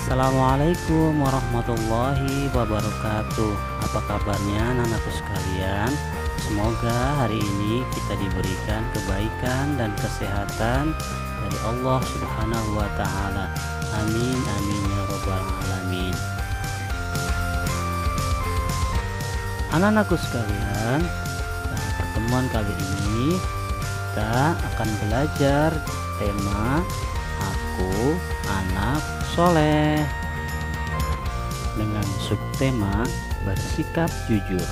Assalamualaikum warahmatullahi wabarakatuh. Apa kabarnya anak-anakku sekalian? Semoga hari ini kita diberikan kebaikan dan kesehatan dari Allah Subhanahu wa Ta'ala. Amin amin ya rabbal alamin. Anak-anakku sekalian, pada pertemuan kali ini kita akan belajar tema Aku Anak Soleh dengan subtema bersikap jujur.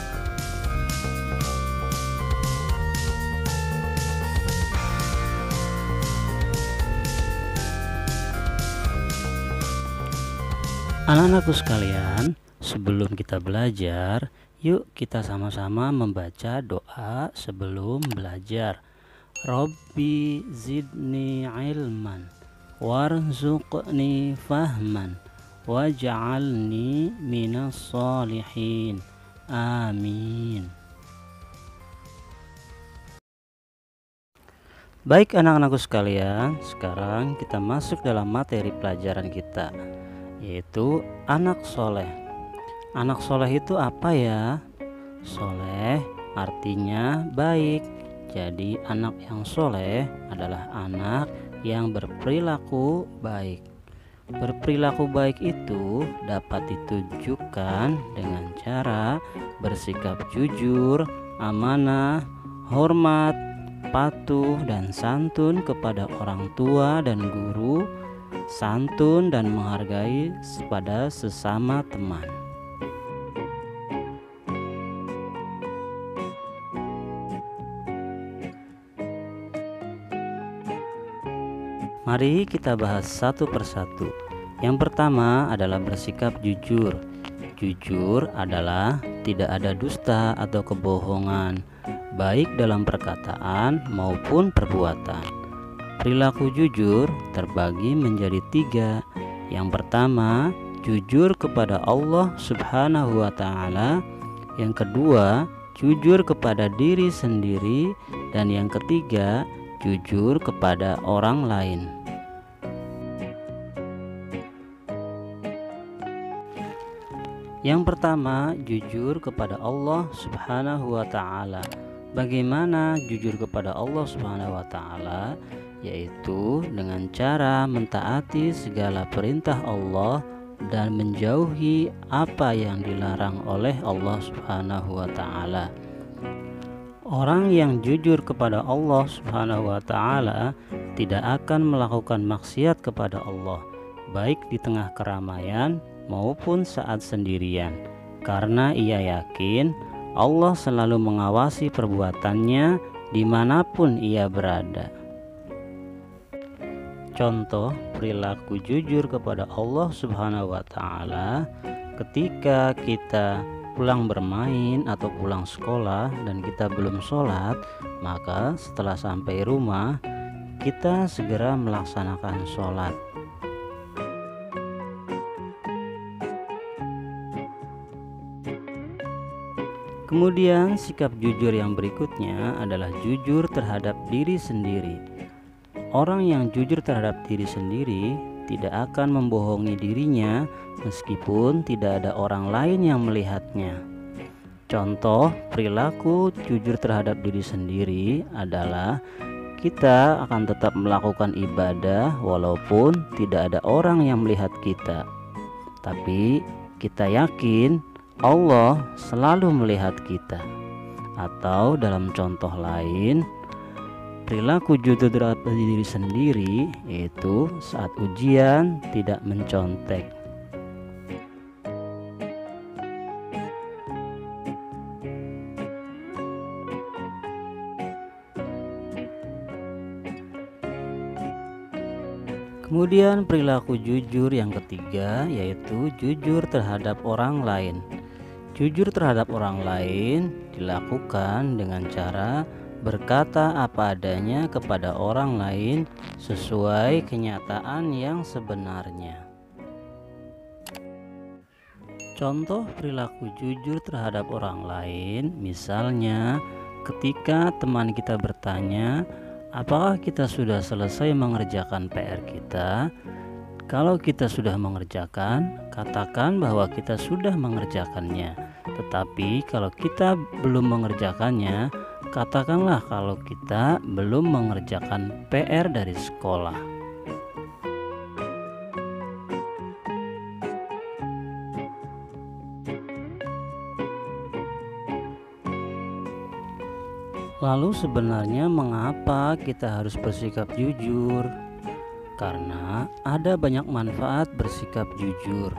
Anak-anakku sekalian, sebelum kita belajar, yuk kita sama-sama membaca doa sebelum belajar. Rabbi zidni ilman warzuqni fahman waj'alni minas solihin. Amin. Baik anak-anakku sekalian, sekarang kita masuk dalam materi pelajaran kita, yaitu anak soleh. Anak soleh itu apa ya? Soleh artinya baik. Jadi anak yang soleh adalah anak yang berperilaku baik. Berperilaku baik itu dapat ditunjukkan dengan cara bersikap jujur, amanah, hormat, patuh dan santun kepada orang tua dan guru, santun dan menghargai pada sesama teman. Mari kita bahas satu persatu. Yang pertama adalah bersikap jujur. Jujur adalah tidak ada dusta atau kebohongan, baik dalam perkataan maupun perbuatan. Perilaku jujur terbagi menjadi 3. Yang pertama, jujur kepada Allah Subhanahu wa Ta'ala. Yang kedua, jujur kepada diri sendiri. Dan yang ketiga, jujur kepada orang lain. Yang pertama, jujur kepada Allah Subhanahu wa Ta'ala. Bagaimana jujur kepada Allah Subhanahu wa Ta'ala? Yaitu dengan cara mentaati segala perintah Allah dan menjauhi apa yang dilarang oleh Allah Subhanahu wa Ta'ala. Orang yang jujur kepada Allah Subhanahu wa Ta'ala tidak akan melakukan maksiat kepada Allah, baik di tengah keramaian maupun saat sendirian, karena ia yakin Allah selalu mengawasi perbuatannya dimanapun ia berada. Contoh perilaku jujur kepada Allah Subhanahu wa Ta'ala ketika kita pulang bermain atau pulang sekolah dan kita belum sholat, maka setelah sampai rumah kita segera melaksanakan sholat. Kemudian sikap jujur yang berikutnya adalah jujur terhadap diri sendiri. Orang yang jujur terhadap diri sendiri tidak akan membohongi dirinya meskipun tidak ada orang lain yang melihatnya. Contoh perilaku jujur terhadap diri sendiri adalah kita akan tetap melakukan ibadah walaupun tidak ada orang yang melihat kita. Tapi kita yakin Allah selalu melihat kita. Atau dalam contoh lain, perilaku jujur terhadap diri sendiri yaitu saat ujian tidak mencontek. Kemudian perilaku jujur yang ketiga yaitu jujur terhadap orang lain. Jujur terhadap orang lain dilakukan dengan cara berkata apa adanya kepada orang lain sesuai kenyataan yang sebenarnya. Contoh perilaku jujur terhadap orang lain, misalnya ketika teman kita bertanya, apakah kita sudah selesai mengerjakan PR kita? Kalau kita sudah mengerjakan, katakan bahwa kita sudah mengerjakannya. Tetapi kalau kita belum mengerjakannya, katakanlah kalau kita belum mengerjakan PR dari sekolah. Lalu sebenarnya mengapa kita harus bersikap jujur? Karena ada banyak manfaat bersikap jujur.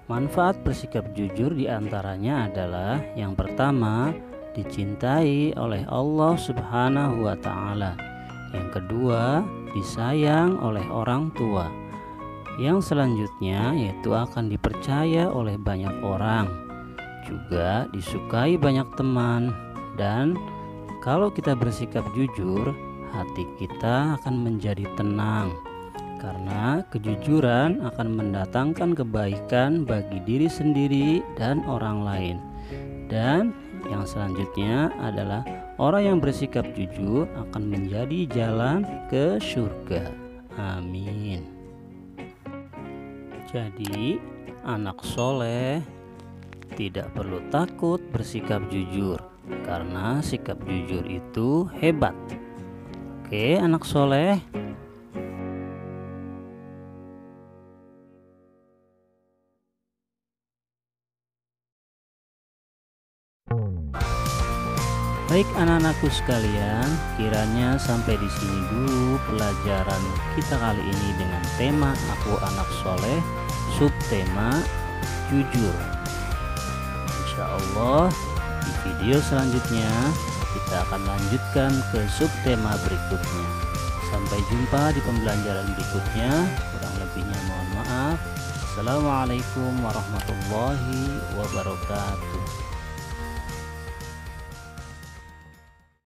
Manfaat bersikap jujur diantaranya adalah yang pertama, dicintai oleh Allah Subhanahu wa Ta'ala. Yang kedua, disayang oleh orang tua. Yang selanjutnya yaitu akan dipercaya oleh banyak orang, juga disukai banyak teman. Dan kalau kita bersikap jujur, hati kita akan menjadi tenang, karena kejujuran akan mendatangkan kebaikan bagi diri sendiri dan orang lain. Dan yang selanjutnya adalah orang yang bersikap jujur akan menjadi jalan ke surga. Amin. Jadi, anak soleh tidak perlu takut bersikap jujur, karena sikap jujur itu hebat. Oke, anak soleh. Baik anak-anakku sekalian, kiranya sampai di sini dulu pelajaran kita kali ini dengan tema Aku Anak Soleh, subtema jujur. Insya Allah di video selanjutnya kita akan lanjutkan ke subtema berikutnya. Sampai jumpa di pembelajaran berikutnya. Kurang lebihnya mohon maaf. Assalamualaikum warahmatullahi wabarakatuh.